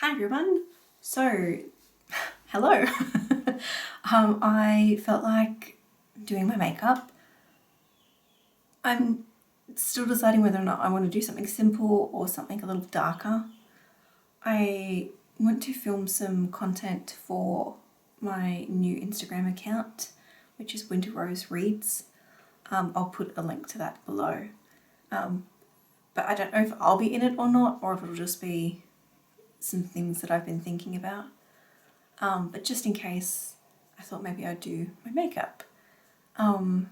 Hi everyone. So, hello. I felt like doing my makeup. I'm still deciding whether or not I want to do something simple or something a little darker. I want to film some content for my new Instagram account, which is Winter Rose Reads. I'll put a link to that below. But I don't know if I'll be in it or not, or if it'll just be some things that I've been thinking about. But just in case, I thought maybe I'd do my makeup. And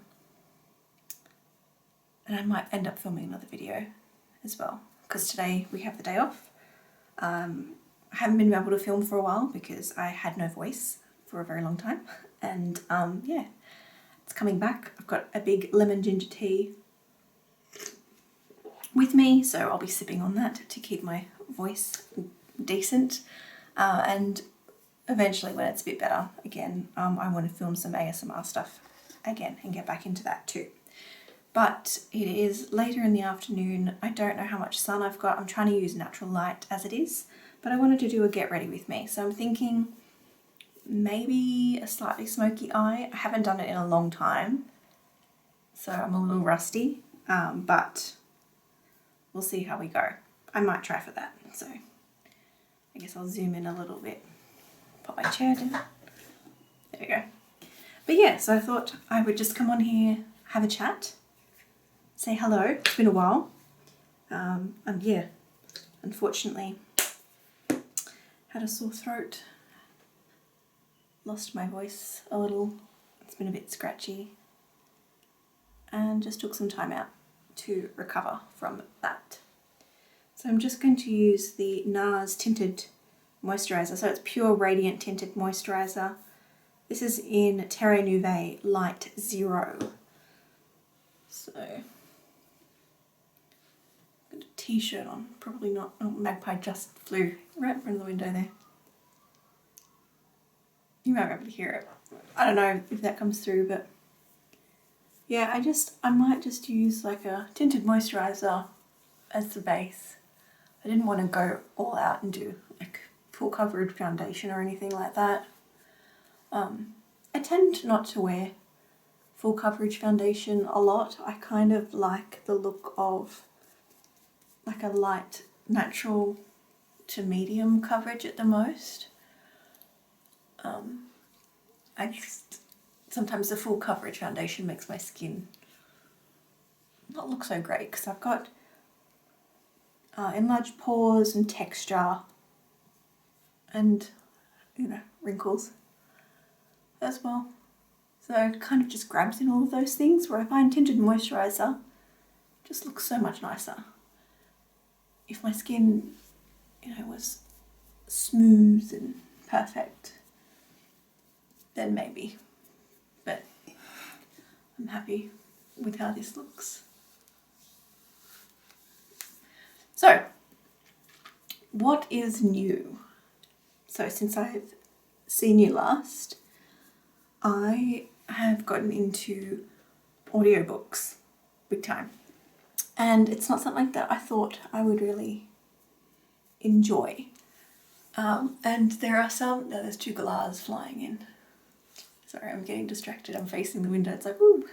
I might end up filming another video as well, because today we have the day off. I haven't been able to film for a while because I had no voice for a very long time. And yeah, it's coming back. I've got a big lemon ginger tea with me, so I'll be sipping on that to keep my voice decent. And eventually when it's a bit better again, I want to film some ASMR stuff again and get back into that too. But it is later in the afternoon. I don't know how much sun I've got. I'm trying to use natural light as it is, but I wanted to do a get ready with me. So I'm thinking maybe a slightly smoky eye. I haven't done it in a long time, so I'm a little rusty, but we'll see how we go. I might try for that. So I guess I'll zoom in a little bit. Pop my chair down. There we go. But yeah, so I thought I would just come on here, have a chat, say hello. It's been a while. And yeah, unfortunately, had a sore throat. Lost my voice a little. It's been a bit scratchy. And just took some time out to recover from that. So I'm just going to use the NARS Tinted Moisturiser. So it's Pure Radiant Tinted Moisturiser. This is in Terre Neuve Light Zero. So, got a t-shirt on, probably not. Oh, magpie just flew right in front of the window there. You might be able to hear it. I don't know if that comes through, but yeah, I might just use like a tinted moisturiser as the base. I didn't want to go all out and do like full coverage foundation or anything like that. I tend not to wear full coverage foundation a lot. I kind of like the look of like a light natural to medium coverage at the most. I just sometimes the full coverage foundation makes my skin not look so great because I've got enlarged pores and texture and, you know, wrinkles as well. So it kind of just grabs in all of those things, where I find tinted moisturiser just looks so much nicer. If my skin, you know, was smooth and perfect, then maybe. But I'm happy with how this looks. So, what is new? So since I've seen you last, I have gotten into audiobooks big time. And it's not something that I thought I would really enjoy. And there are some, no, there's two galahs flying in. Sorry, I'm getting distracted. I'm facing the window. It's like, ooh.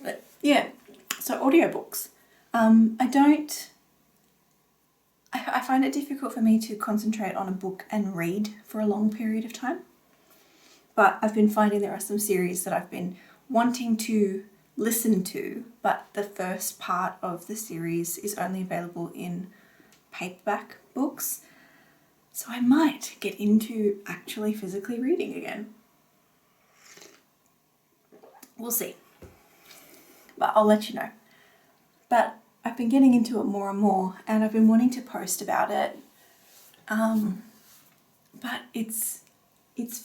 But yeah, so audiobooks. I find it difficult for me to concentrate on a book and read for a long period of time. But I've been finding there are some series that I've been wanting to listen to, but the first part of the series is only available in paperback books. So I might get into actually physically reading again. We'll see. But I'll let you know. But I've been getting into it more and more, and I've been wanting to post about it. But it's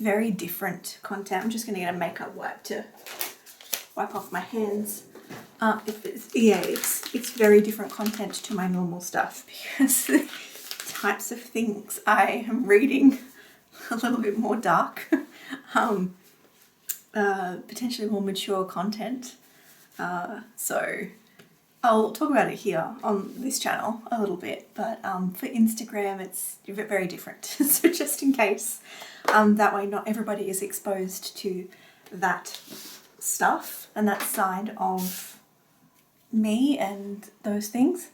very different content. I'm just going to get a makeup wipe to wipe off my hands. It's very different content to my normal stuff because the types of things I am reading a little bit more dark, potentially more mature content. So I'll talk about it here on this channel a little bit, but for Instagram it's very different. So just in case, that way not everybody is exposed to that stuff and that side of me and those things.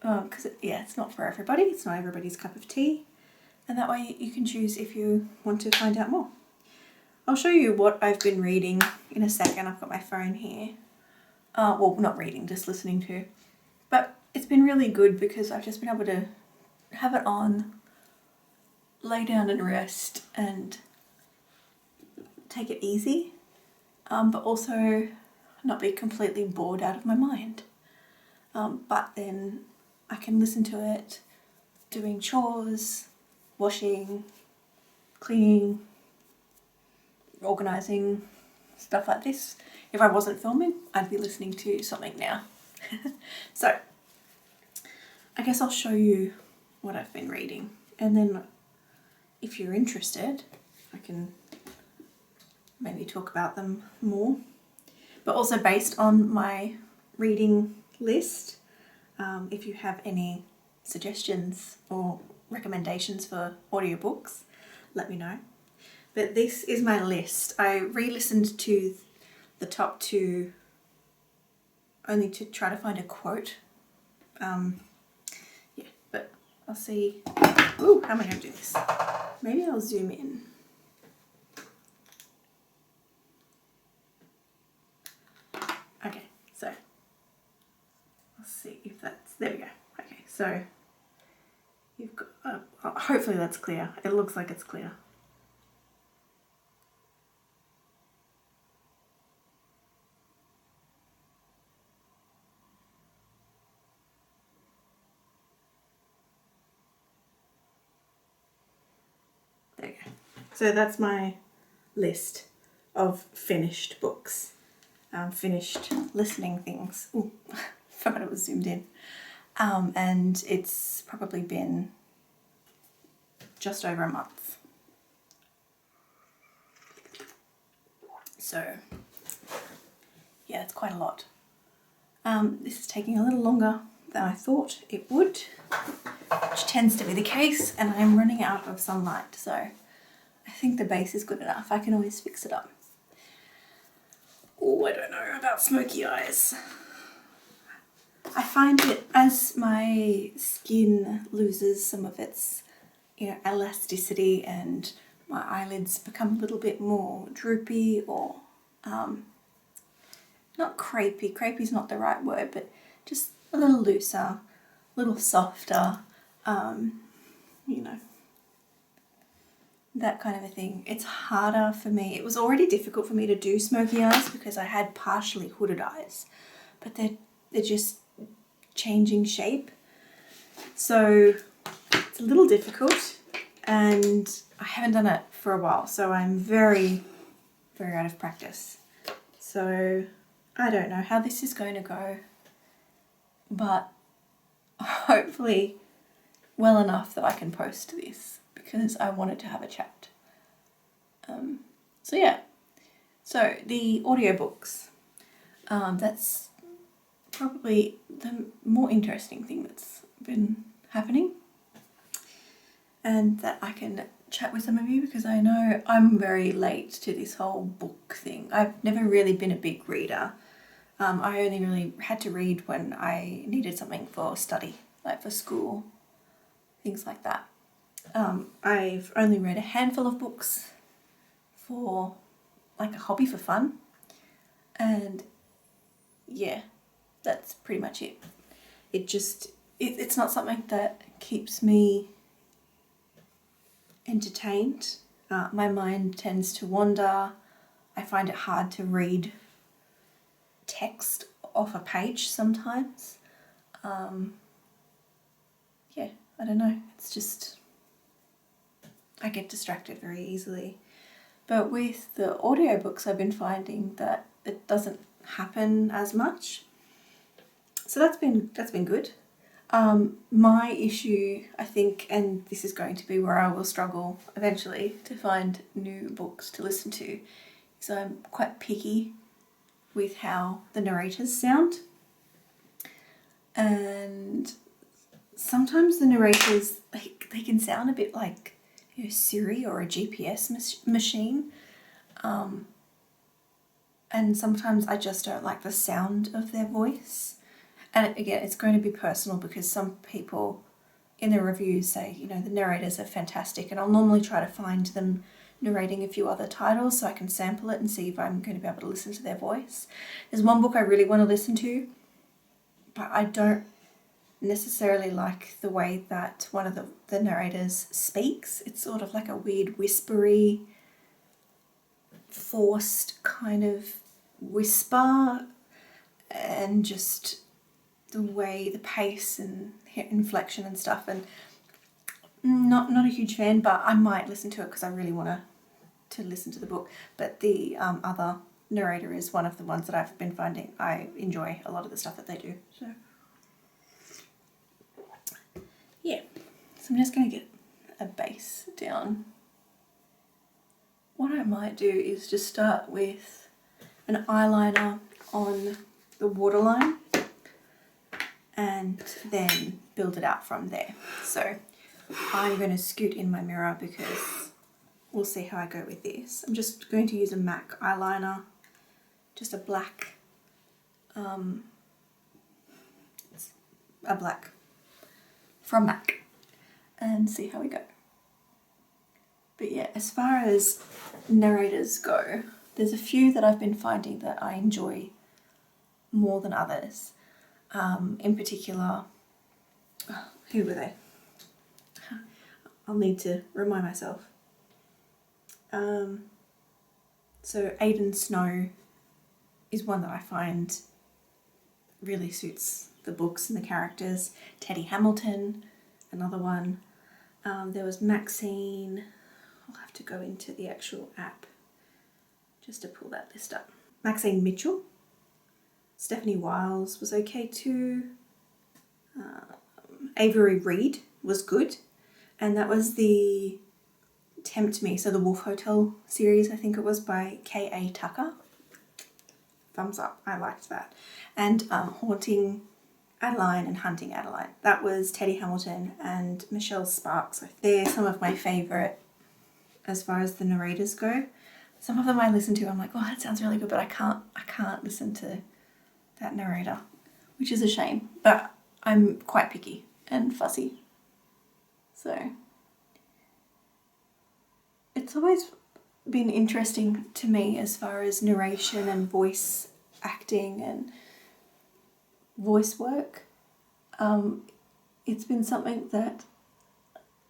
Because it's not for everybody, it's not everybody's cup of tea, and that way you can choose if you want to find out more. I'll show you what I've been reading in a second. I've got my phone here. Well, not reading, just listening to. But it's been really good because I've just been able to have it on, lay down and rest and take it easy, but also not be completely bored out of my mind. But then I can listen to it doing chores, washing, cleaning, organising, stuff like this. If I wasn't filming, I'd be listening to something now. So, I guess I'll show you what I've been reading, and then if you're interested, I can maybe talk about them more. But also based on my reading list, if you have any suggestions or recommendations for audiobooks, let me know. But this is my list. I re-listened to the top 2 only to try to find a quote. But I'll see. Ooh, how am I going to do this? Maybe I'll zoom in. Okay, so I'll see if that's, there we go. Okay, so you've got, hopefully that's clear. It looks like it's clear. There you go. So that's my list of finished books, finished listening things. Ooh, forgot it was zoomed in. And it's probably been just over a month. So yeah, it's quite a lot. This is taking a little longer than I thought it would, which tends to be the case, and I'm running out of sunlight, so I think the base is good enough. I can always fix it up. Oh, I don't know about smoky eyes. I find it as my skin loses some of its, elasticity, and my eyelids become a little bit more droopy, or not crepey. Crepey's not the right word, but just a little looser, a little softer, that kind of a thing. It's harder for me. It was already difficult for me to do smoky eyes because I had partially hooded eyes, but they're just changing shape. So it's a little difficult, and I haven't done it for a while, so I'm very, very out of practice. So I don't know how this is going to go, but hopefully well enough that I can post this, because I wanted to have a chat. So yeah, so the audiobooks, that's probably the more interesting thing that's been happening, and that I can chat with some of you, because I know I'm very late to this whole book thing. I've never really been a big reader. I only really had to read when I needed something for study, like for school, things like that. I've only read a handful of books for like a hobby for fun, and yeah, that's pretty much it. It's not something that keeps me entertained. My mind tends to wander. I find it hard to read text off a page sometimes. Yeah, I don't know. It's just, I get distracted very easily. But with the audiobooks, I've been finding that it doesn't happen as much. So that's been good. My issue, I think, and this is going to be where I will struggle eventually to find new books to listen to, is I'm quite picky with how the narrators sound. And sometimes the narrators, they can sound a bit like, you know, Siri or a GPS machine. And sometimes I just don't like the sound of their voice. And again, it's going to be personal because some people in the reviews say, you know, the narrators are fantastic, and I'll normally try to find them narrating a few other titles so I can sample it and see if I'm going to be able to listen to their voice. There's one book I really want to listen to, but I don't necessarily like the way that one of the narrators speaks. It's sort of like a weird whispery, forced kind of whisper, and just the way, the pace and inflection and stuff, and not a huge fan, but I might listen to it because I really want to listen to the book. But the other narrator is one of the ones that I've been finding I enjoy a lot of the stuff that they do. So yeah, so I'm just going to get a base down. What I might do is just start with an eyeliner on the waterline and then build it out from there. So I'm going to scoot in my mirror because we'll see how I go with this. I'm just going to use a MAC eyeliner, just a black from MAC, and see how we go. But yeah, as far as narrators go, there's a few that I've been finding that I enjoy more than others. In particular, who were they? I'll need to remind myself. So Aidan Snow is one that I find really suits the books and the characters. Teddy Hamilton, another one. There was Maxine. I'll have to go into the actual app just to pull that list up. Maxine Mitchell. Stephanie Wiles was okay too. Avery Reed was good. And that was the Tempt Me, so the Wolf Hotel series, I think it was, by K.A. Tucker. Thumbs up, I liked that. And Haunting Adeline and Hunting Adeline. That was Teddy Hamilton and Michelle Sparks. They're some of my favourite as far as the narrators go. Some of them I listen to, I'm like, oh, that sounds really good, but I can't listen to that narrator, which is a shame. But I'm quite picky and fussy. So it's always been interesting to me as far as narration and voice acting and voice work. It's been something that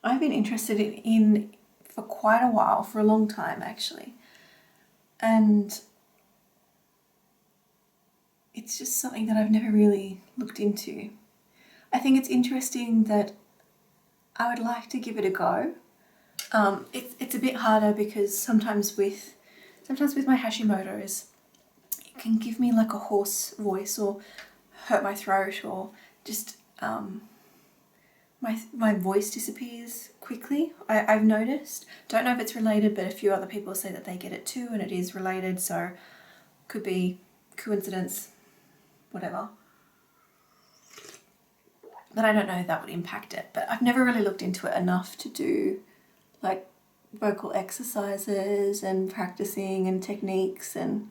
I've been interested in for quite a while, for a long time actually. And it's just something that I've never really looked into. I think it's interesting that I would like to give it a go. It's a bit harder because sometimes with my Hashimoto's, it can give me like a hoarse voice or hurt my throat, or just my voice disappears quickly. I've noticed. Don't know if it's related, but a few other people say that they get it too, and it is related. So could be coincidence, whatever. But I don't know if that would impact it. But I've never really looked into it enough to do like vocal exercises and practicing and techniques and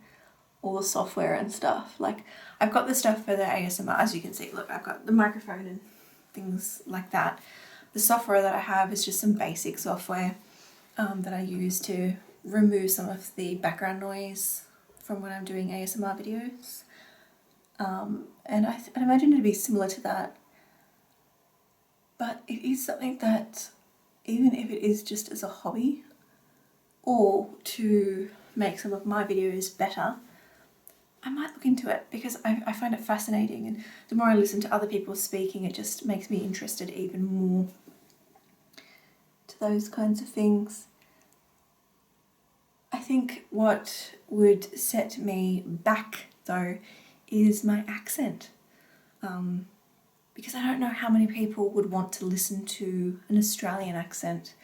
all the software and stuff. Like I've got the stuff for the ASMR, as you can see. Look, I've got the microphone and things like that. The software that I have is just some basic software that I use to remove some of the background noise from when I'm doing ASMR videos. And I'd imagine it'd be similar to that. But it is something that, even if it is just as a hobby or to make some of my videos better, I might look into it because I find it fascinating, and the more I listen to other people speaking, it just makes me interested even more to those kinds of things. I think what would set me back though is my accent. Because I don't know how many people would want to listen to an Australian accent.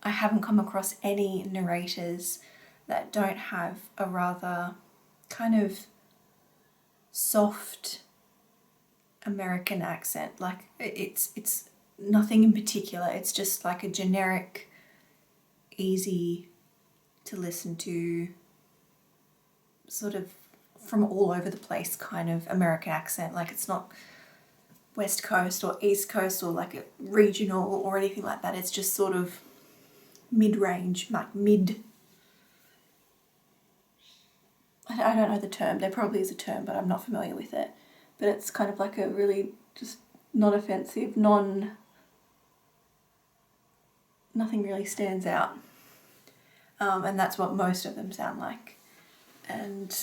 I haven't come across any narrators that don't have a rather kind of soft American accent. Like it's nothing in particular. It's just like a generic, easy to listen to, sort of from all over the place kind of American accent. Like it's not West Coast or East Coast or like a regional or anything like that. It's just sort of mid-range, like mid. I don't know the term. There probably is a term, but I'm not familiar with it. But it's kind of like a really just not offensive, nothing really stands out. And that's what most of them sound like. And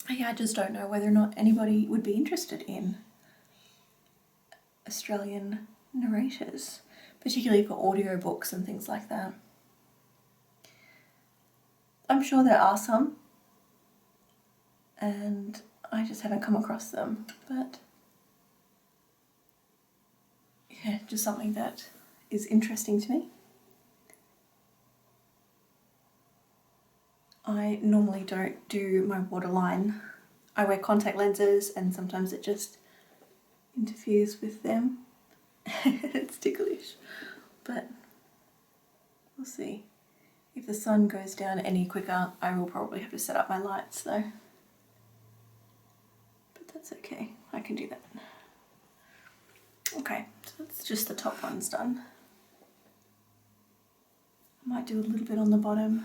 yeah, I just don't know whether or not anybody would be interested in Australian narrators, particularly for audiobooks and things like that. I'm sure there are some, and I just haven't come across them, but yeah, just something that is interesting to me. I normally don't do my waterline. I wear contact lenses and sometimes it just interferes with them. It's ticklish, but we'll see. If the sun goes down any quicker, I will probably have to set up my lights though. But that's okay, I can do that. Okay, so that's just the top ones done. I might do a little bit on the bottom.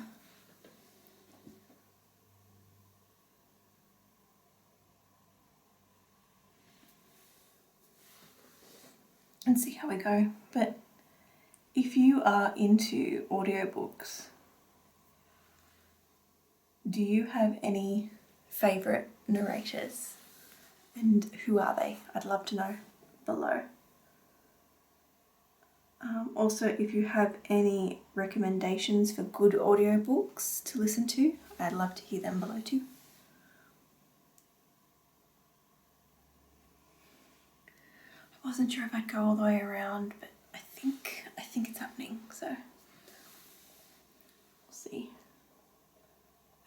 And see how we go. But if you are into audiobooks, do you have any favourite narrators? And who are they? I'd love to know below. Also, if you have any recommendations for good audiobooks to listen to, I'd love to hear them below too. I wasn't sure if I'd go all the way around, but I think it's happening, so we'll see.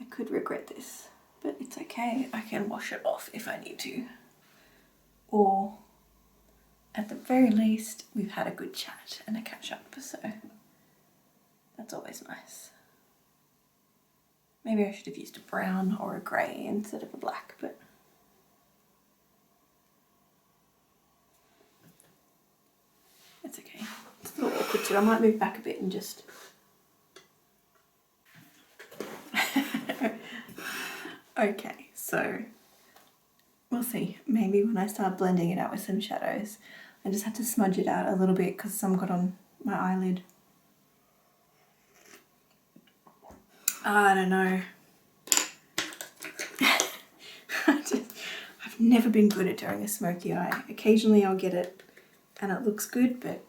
I could regret this, but it's okay. I can wash it off if I need to. Or at the very least, we've had a good chat and a catch up, so that's always nice. Maybe I should have used a brown or a grey instead of a black, but it's okay. It's a little awkward too. I might move back a bit and just... Okay, so we'll see. Maybe when I start blending it out with some shadows, I just had to smudge it out a little bit because some got on my eyelid. I don't know. I've never been good at doing a smoky eye. Occasionally I'll get it and it looks good, but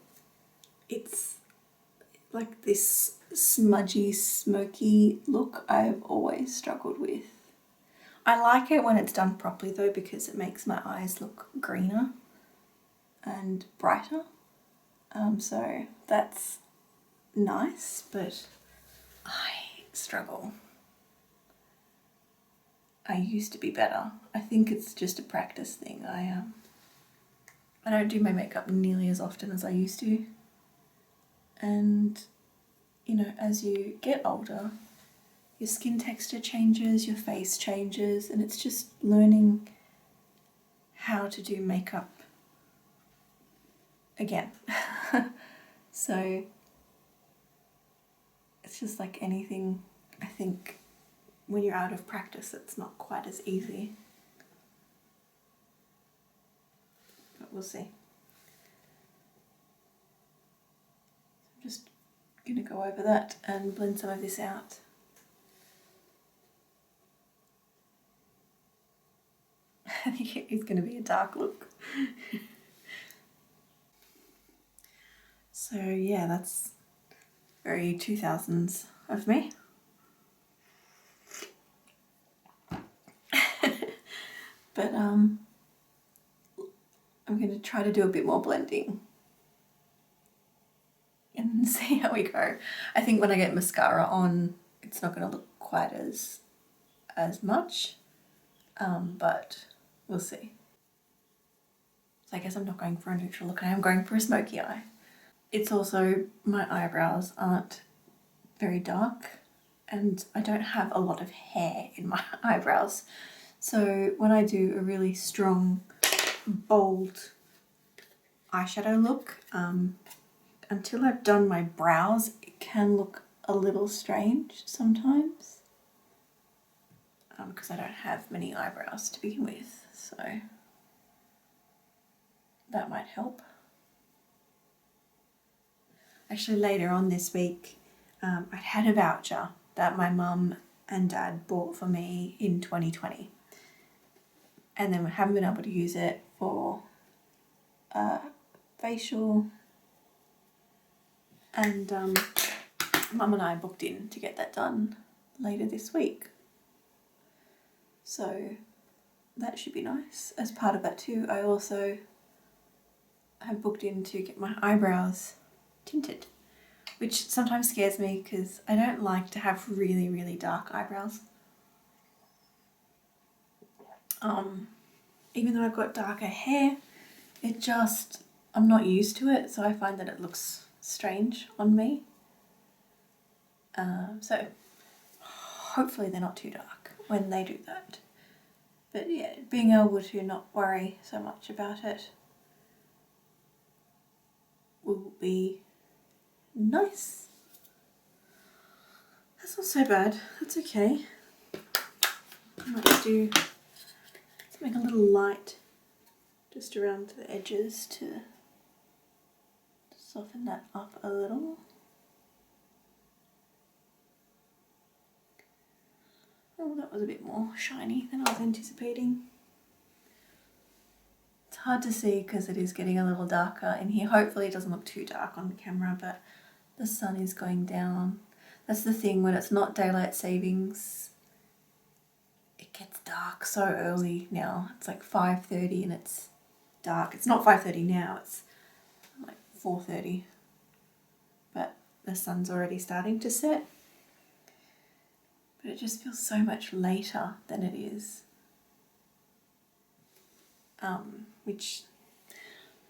it's like this smudgy, smoky look I've always struggled with. I like it when it's done properly though, because it makes my eyes look greener and brighter. So that's nice, but I struggle. I used to be better. I think it's just a practice thing. I don't do my makeup nearly as often as I used to. And, you know, as you get older, your skin texture changes, your face changes, and it's just learning how to do makeup again. So it's just like anything, I think when you're out of practice, it's not quite as easy. But we'll see. I'm just gonna go over that and blend some of this out. I think it's going to be a dark look. So yeah, that's very 2000s of me. But I'm going to try to do a bit more blending and see how we go. I think when I get mascara on, it's not going to look quite as much, but we'll see. So I guess I'm not going for a neutral look, I am going for a smoky eye. It's also, my eyebrows aren't very dark and I don't have a lot of hair in my eyebrows. So when I do a really strong, bold eyeshadow look, until I've done my brows, it can look a little strange sometimes. Because I don't have many eyebrows to begin with, so that might help. Actually, later on this week, I'd had a voucher that my mum and dad bought for me in 2020. And then we haven't been able to use it for facial. And mum and I booked in to get that done later this week. So that should be nice. As part of that too, I also have booked in to get my eyebrows tinted, which sometimes scares me because I don't like to have really, really dark eyebrows. Even though I've got darker hair, it just, I'm not used to it, so I find that it looks strange on me. So hopefully they're not too dark when they do that. But yeah, being able to not worry so much about it will be nice. That's not so bad, that's okay. I might do something a little light just around the edges to soften that up a little. Oh, that was a bit more shiny than I was anticipating. It's hard to see because it is getting a little darker in here. Hopefully it doesn't look too dark on the camera, but the sun is going down. That's the thing, when it's not daylight savings, it gets dark so early now. It's like 5:30 and it's dark. It's not 5:30 now, it's like 4:30. But the sun's already starting to set. But it just feels so much later than it is. Which,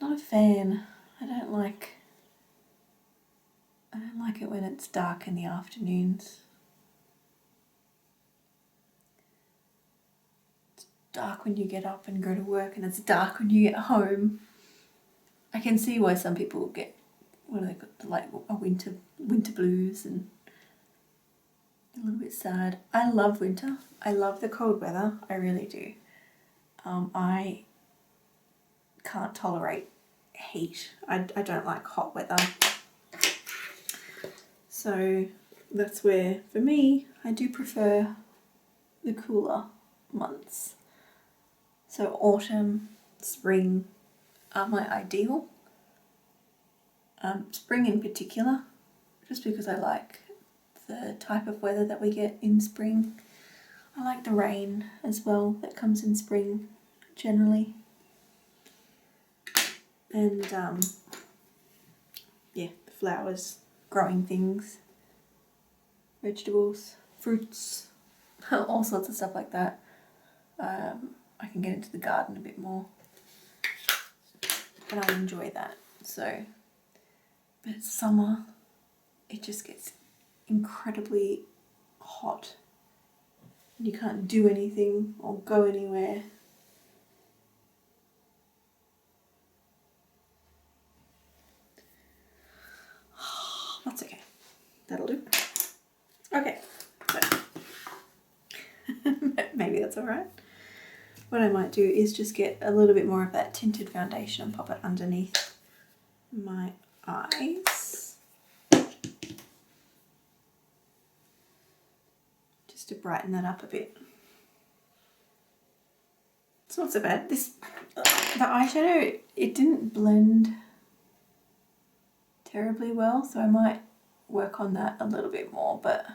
not a fan. I don't like it when it's dark in the afternoons. It's dark when you get up and go to work, and it's dark when you get home. I can see why some people get, what do they call, like a winter blues and a little bit sad. I love winter. I love the cold weather. I really do. I can't tolerate heat. I don't like hot weather. So that's where, for me, I do prefer the cooler months. So autumn, spring are my ideal. Spring in particular, just because I like the type of weather that we get in spring. I like the rain as well that comes in spring generally. And yeah, the flowers, growing things, vegetables, fruits, all sorts of stuff like that. I can get into the garden a bit more and I enjoy that. So, but it's summer, it just gets incredibly hot and you can't do anything or go anywhere. That's okay, that'll do. Okay, so maybe that's alright. What I might do is just get a little bit more of that tinted foundation and pop it underneath my eyes. Just to brighten that up a bit. It's not so bad. The eyeshadow, it didn't blend terribly well, so I might work on that a little bit more, but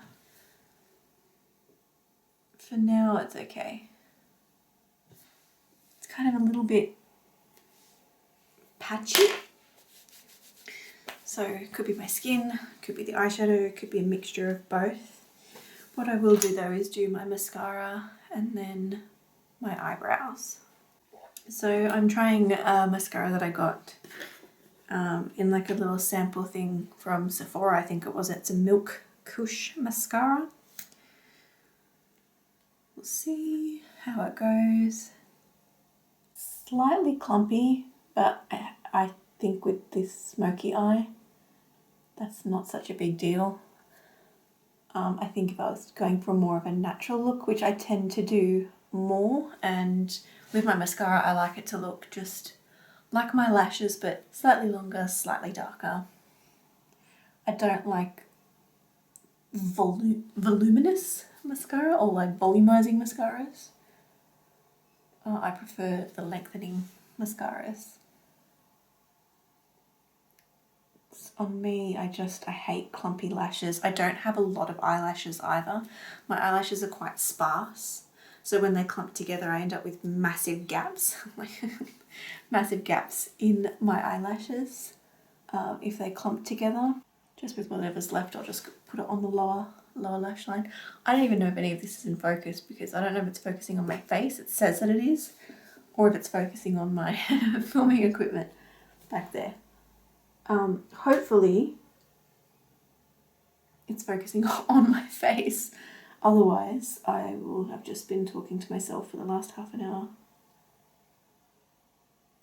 for now it's okay. It's kind of a little bit patchy. So it could be my skin, could be the eyeshadow, it could be a mixture of both. What I will do though is do my mascara and then my eyebrows. So I'm trying a mascara that I got in like a little sample thing from Sephora, I think it was. It's a Milk Kush mascara. We'll see how it goes. Slightly clumpy, but I think with this Smokey Eye, that's not such a big deal. I think if I was going for more of a natural look, which I tend to do more, and with my mascara I like it to look just like my lashes but slightly longer, slightly darker. I don't like voluminous mascara or like volumizing mascaras. I prefer the lengthening mascaras. On me, I hate clumpy lashes. I don't have a lot of eyelashes either. My eyelashes are quite sparse, so when they clump together I end up with massive gaps, massive gaps in my eyelashes if they clump together. Just with whatever's left, I'll just put it on the lower lash line. I don't even know if any of this is in focus because I don't know if it's focusing on my face. It says that it is, or if it's focusing on my filming equipment back there. Hopefully it's focusing on my face. Otherwise, I will have just been talking to myself for the last half an hour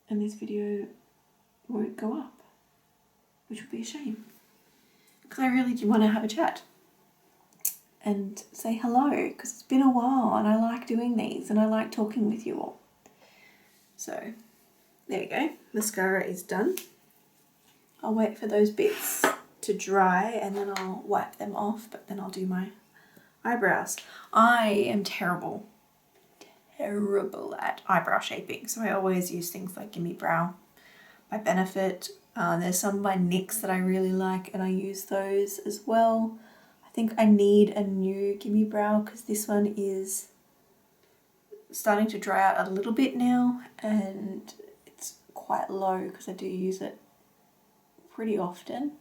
and this video won't go up, which would be a shame. Because I really do want to have a chat and say hello, because it's been a while and I like doing these and I like talking with you all. So there we go, mascara is done. I'll wait for those bits to dry and then I'll wipe them off, but then I'll do my eyebrows. I am terrible at eyebrow shaping, so I always use things like Gimme Brow by Benefit. There's some by NYX that I really like and I use those as well. I think I need a new Gimme Brow because this one is starting to dry out a little bit now and it's quite low because I do use it pretty often.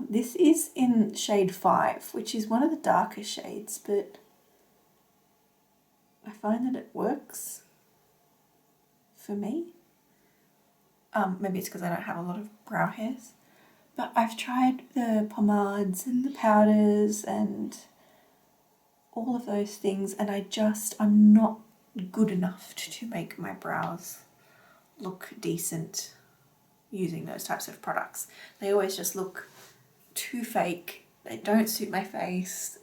This is in shade 5, which is one of the darker shades, but I find that it works for me. Maybe it's because I don't have a lot of brow hairs, but I've tried the pomades and the powders and all of those things, and I'm not good enough to make my brows look decent using those types of products. They always just look too fake. They don't suit my face.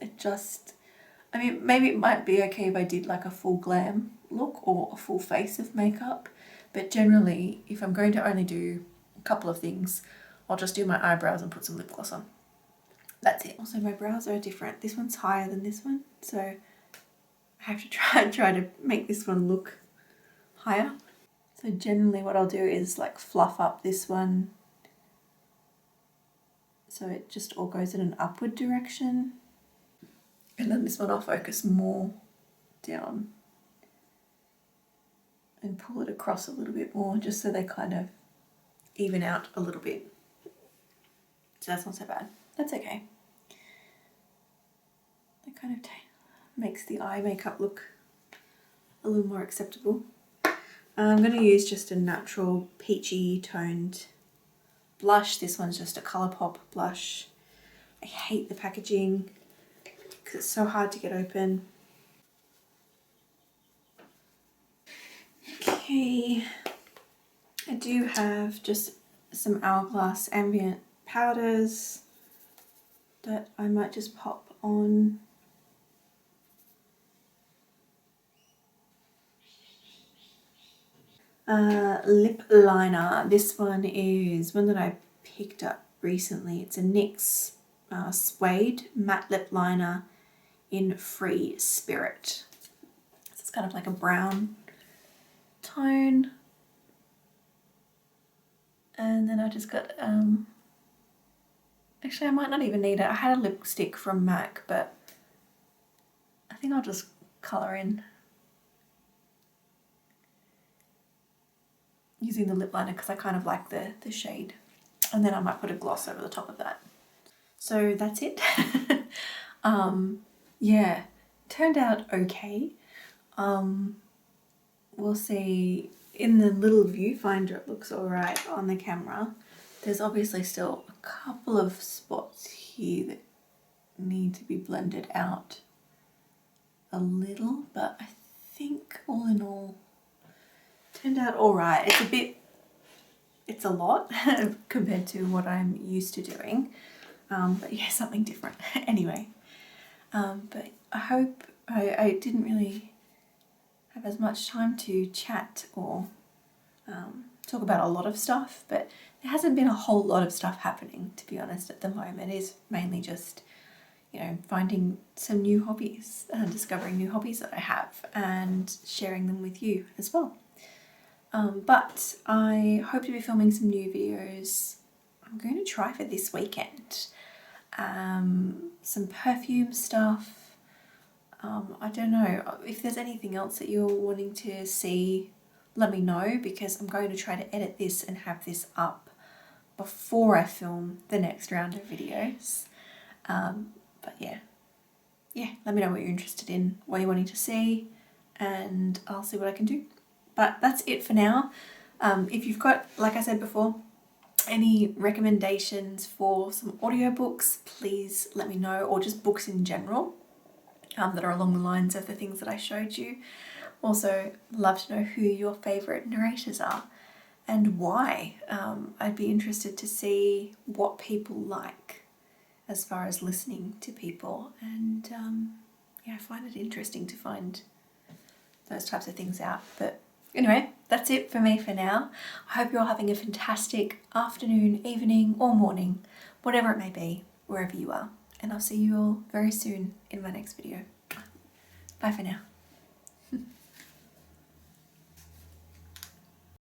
I mean, maybe it might be okay if I did like a full glam look or a full face of makeup, but generally if I'm going to only do a couple of things, I'll just do my eyebrows and put some lip gloss on. That's it. Also, my brows are different. This one's higher than this one, so I have to try to make this one look higher. So generally what I'll do is like fluff up this one so it just all goes in an upward direction. And then this one I'll focus more down and pull it across a little bit more just so they kind of even out a little bit. So that's not so bad. That's okay. That kind of makes the eye makeup look a little more acceptable. I'm going to use just a natural peachy toned blush. This one's just a Colourpop blush. I hate the packaging because it's so hard to get open. Okay, I do have just some Hourglass Ambient powders that I might just pop on. Lip liner. This one is one that I picked up recently. It's a NYX Suede matte lip liner in Free Spirit. So it's kind of like a brown tone. And then I just got, actually I might not even need it. I had a lipstick from MAC, but I think I'll just colour in using the lip liner because I kind of like the shade. And then I might put a gloss over the top of that. So that's it. Yeah, turned out okay. we'll see in the little viewfinder it looks alright on the camera. There's obviously still a couple of spots here that need to be blended out a little, but I think all in all turned out alright. It's a lot compared to what I'm used to doing, but yeah, something different anyway. But I hope I didn't really have as much time to chat or talk about a lot of stuff, but there hasn't been a whole lot of stuff happening, to be honest, at the moment. It is mainly just, you know, finding some new hobbies, discovering new hobbies that I have and sharing them with you as well. But I hope to be filming some new videos. I'm going to try for this weekend. Some perfume stuff. I don't know if there's anything else that you're wanting to see, let me know, because I'm going to try to edit this and have this up before I film the next round of videos. But yeah, let me know what you're interested in, what you're wanting to see, and I'll see what I can do. But that's it for now. If you've got, like I said before, any recommendations for some audiobooks, please let me know, or just books in general that are along the lines of the things that I showed you. Also, love to know who your favourite narrators are and why. I'd be interested to see what people like as far as listening to people, and yeah, I find it interesting to find those types of things out. But anyway, that's it for me for now. I hope you're having a fantastic afternoon, evening or morning, whatever it may be, wherever you are. And I'll see you all very soon in my next video. Bye for now.